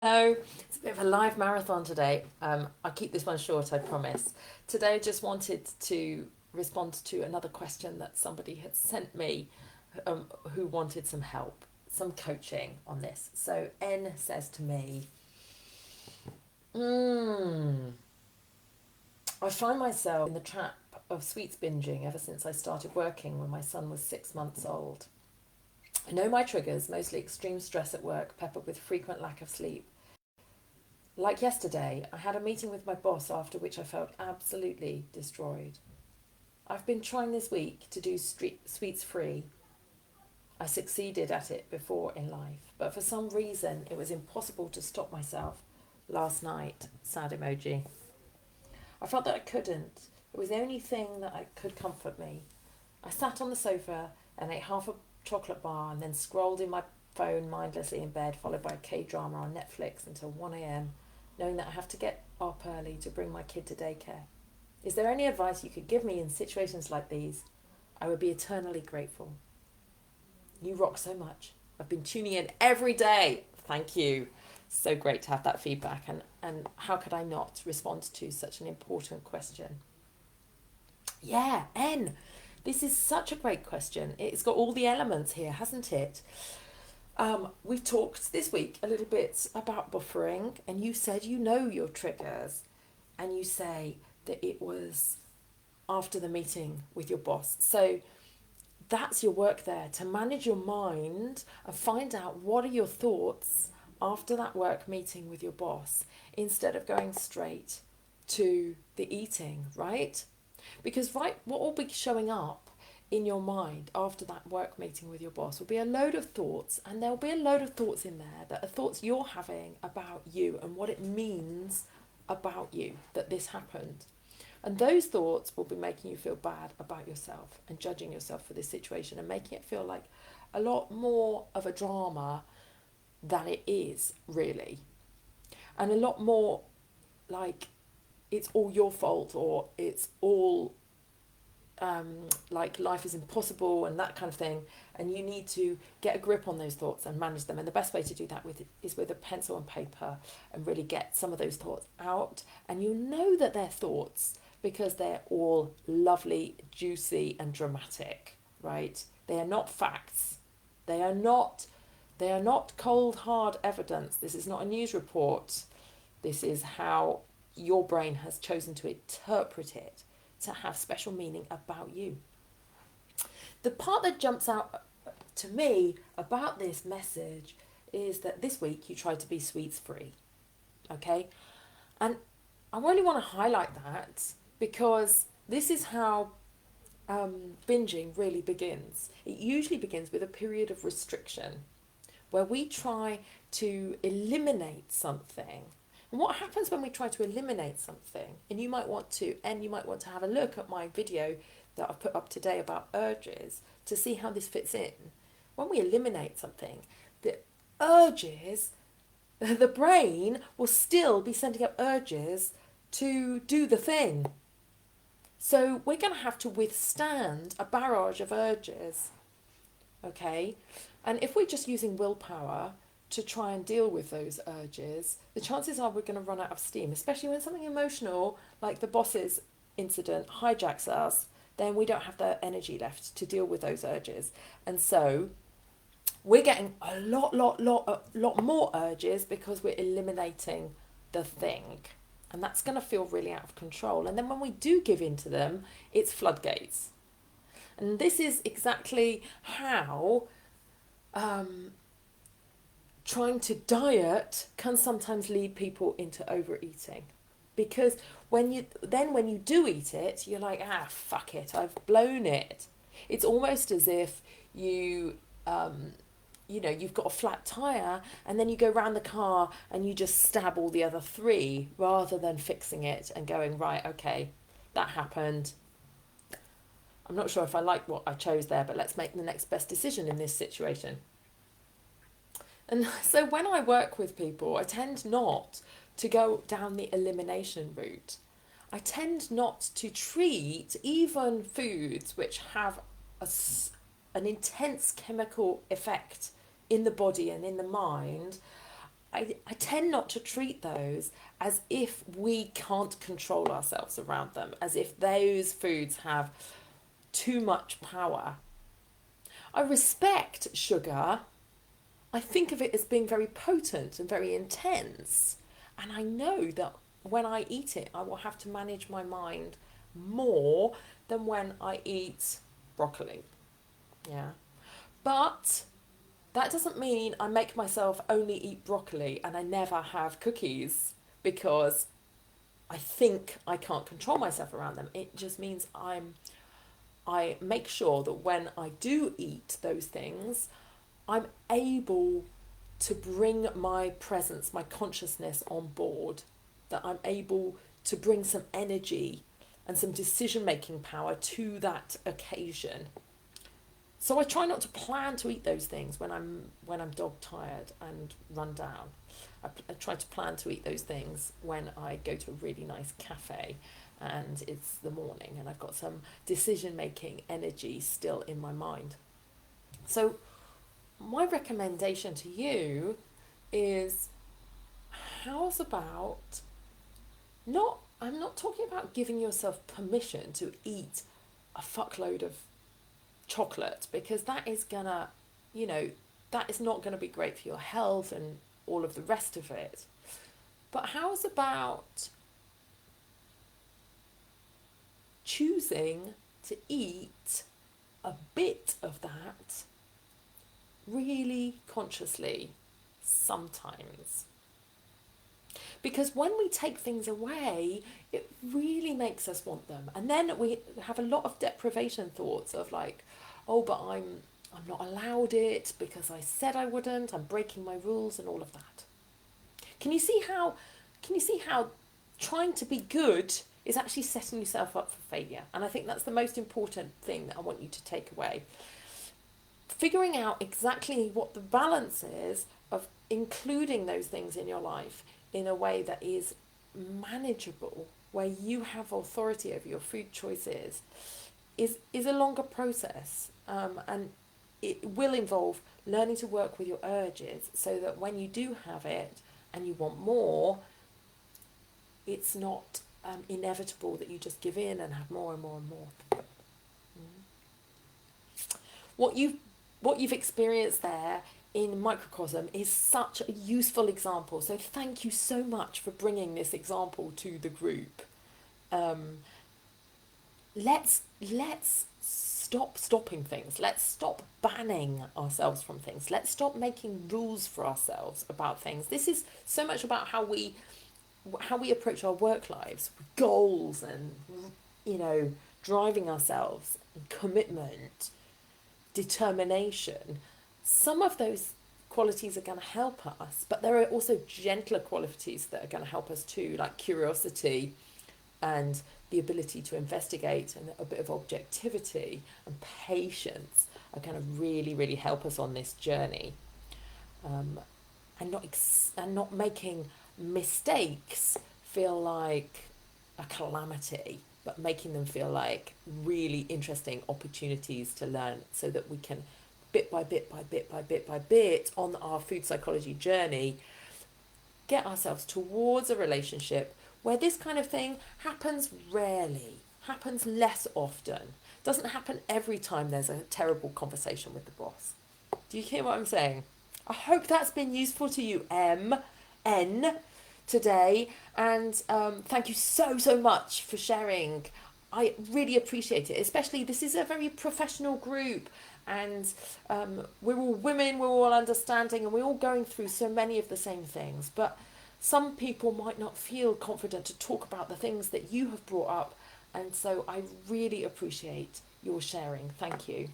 Hello, it's a bit of a live marathon today. I'll keep this one short, I promise. Today, I just wanted to respond to another question that somebody had sent me who wanted some help, some coaching on this. So, N says to me, I find myself in the trap of sweets binging ever since I started working when my son was 6 months old. I know my triggers, mostly extreme stress at work, peppered with frequent lack of sleep. Like yesterday, I had a meeting with my boss after which I felt absolutely destroyed. I've been trying this week to do sweets free. I succeeded at it before in life, but for some reason it was impossible to stop myself last night. Sad emoji. I felt that I couldn't. It was the only thing that could comfort me. I sat on the sofa and ate half a chocolate bar and then scrolled in my phone mindlessly in bed, followed by a K drama on Netflix until 1 a.m., knowing that I have to get up early to bring my kid to daycare. Is there any advice you could give me in situations like these? I would be eternally grateful. You rock so much. I've been tuning in every day. Thank you. So great to have that feedback. And how could I not respond to such an important question? Yeah, N. This is such a great question. It's got all the elements here, hasn't it? We've talked this week a little bit about buffering, and you said you know your triggers, and you say that it was after the meeting with your boss. So that's your work there to manage your mind and find out what are your thoughts after that work meeting with your boss instead of going straight to the eating, right? Because, right, what will be showing up in your mind after that work meeting with your boss will be a load of thoughts, and there'll be a load of thoughts in there that are thoughts you're having about you and what it means about you that this happened. And those thoughts will be making you feel bad about yourself and judging yourself for this situation and making it feel like a lot more of a drama than it is, really. And a lot more like it's all your fault, or it's all like life is impossible and that kind of thing. And you need to get a grip on those thoughts and manage them. And the best way to do that is with a pencil and paper and really get some of those thoughts out. And you know that they're thoughts because they're all lovely, juicy, and dramatic, right? They are not facts. They are not. They are not cold hard evidence. This is not a news report. This is how your brain has chosen to interpret it to have special meaning about you. The part that jumps out to me about this message is that this week you tried to be sweets free, okay? And I really want to highlight that because this is how binging really begins. It usually begins with a period of restriction where we try to eliminate something. And what happens when we try to eliminate something? And you might want to have a look at my video that I've put up today about urges to see how this fits in. When we eliminate something, the urges, the brain will still be sending up urges to do the thing. So we're going to have to withstand a barrage of urges, okay? And if we're just using willpower to try and deal with those urges, the chances are we're going to run out of steam, especially when something emotional like the boss's incident hijacks us, then we don't have the energy left to deal with those urges. And so we're getting a lot more urges because we're eliminating the thing. And that's going to feel really out of control. And then when we do give in to them, it's floodgates. And this is exactly how trying to diet can sometimes lead people into overeating. Because when you do eat it, you're like, fuck it, I've blown it. It's almost as if you've got a flat tire and then you go round the car and you just stab all the other three rather than fixing it and going, right, okay, that happened. I'm not sure if I like what I chose there, but let's make the next best decision in this situation. And so when I work with people, I tend not to go down the elimination route. I tend not to treat even foods which have an intense chemical effect in the body and in the mind I tend not to treat those as if we can't control ourselves around them, as if those foods have too much power. I respect sugar. I think of it as being very potent and very intense. And I know that when I eat it, I will have to manage my mind more than when I eat broccoli. Yeah. But that doesn't mean I make myself only eat broccoli and I never have cookies because I think I can't control myself around them. It just means I make sure that when I do eat those things, I'm able to bring my presence, my consciousness on board, that I'm able to bring some energy and some decision making power to that occasion. So I try not to plan to eat those things when I'm dog tired and run down. I try to plan to eat those things when I go to a really nice cafe and it's the morning and I've got some decision making energy still in my mind. So my recommendation to you is, how's about I'm not talking about giving yourself permission to eat a fuckload of chocolate, because that is gonna, that is not gonna be great for your health and all of the rest of it. But how's about choosing to eat a bit of that really consciously sometimes? Because when we take things away, it really makes us want them. And then we have a lot of deprivation thoughts of like, oh, but I'm not allowed it because I said I wouldn't, I'm breaking my rules and all of that. Can you see how trying to be good is actually setting yourself up for failure? And I think that's the most important thing that I want you to take away. Figuring out exactly what the balance is of including those things in your life in a way that is manageable, where you have authority over your food choices, is a longer process. And it will involve learning to work with your urges so that when you do have it and you want more, it's not inevitable that you just give in and have more and more and more. What you've experienced there in microcosm is such a useful example. So thank you so much for bringing this example to the group. Let's stop stopping things. Let's stop banning ourselves from things. Let's stop making rules for ourselves about things. This is so much about how we approach our work lives, with goals and driving ourselves, and commitment, determination. Some of those qualities are going to help us, but there are also gentler qualities that are going to help us too, like curiosity and the ability to investigate, and a bit of objectivity and patience are going to really, really help us on this journey. And not making mistakes feel like a calamity, but making them feel like really interesting opportunities to learn, so that we can bit by bit on our food psychology journey get ourselves towards a relationship where this kind of thing happens rarely, happens less often, doesn't happen every time there's a terrible conversation with the boss. Do you hear what I'm saying? I hope that's been useful to you, MN, today, and thank you so much for sharing. I really appreciate it, especially this is a very professional group, and we're all women, we're all understanding, and we're all going through so many of the same things, but some people might not feel confident to talk about the things that you have brought up, and so I really appreciate your sharing. Thank you.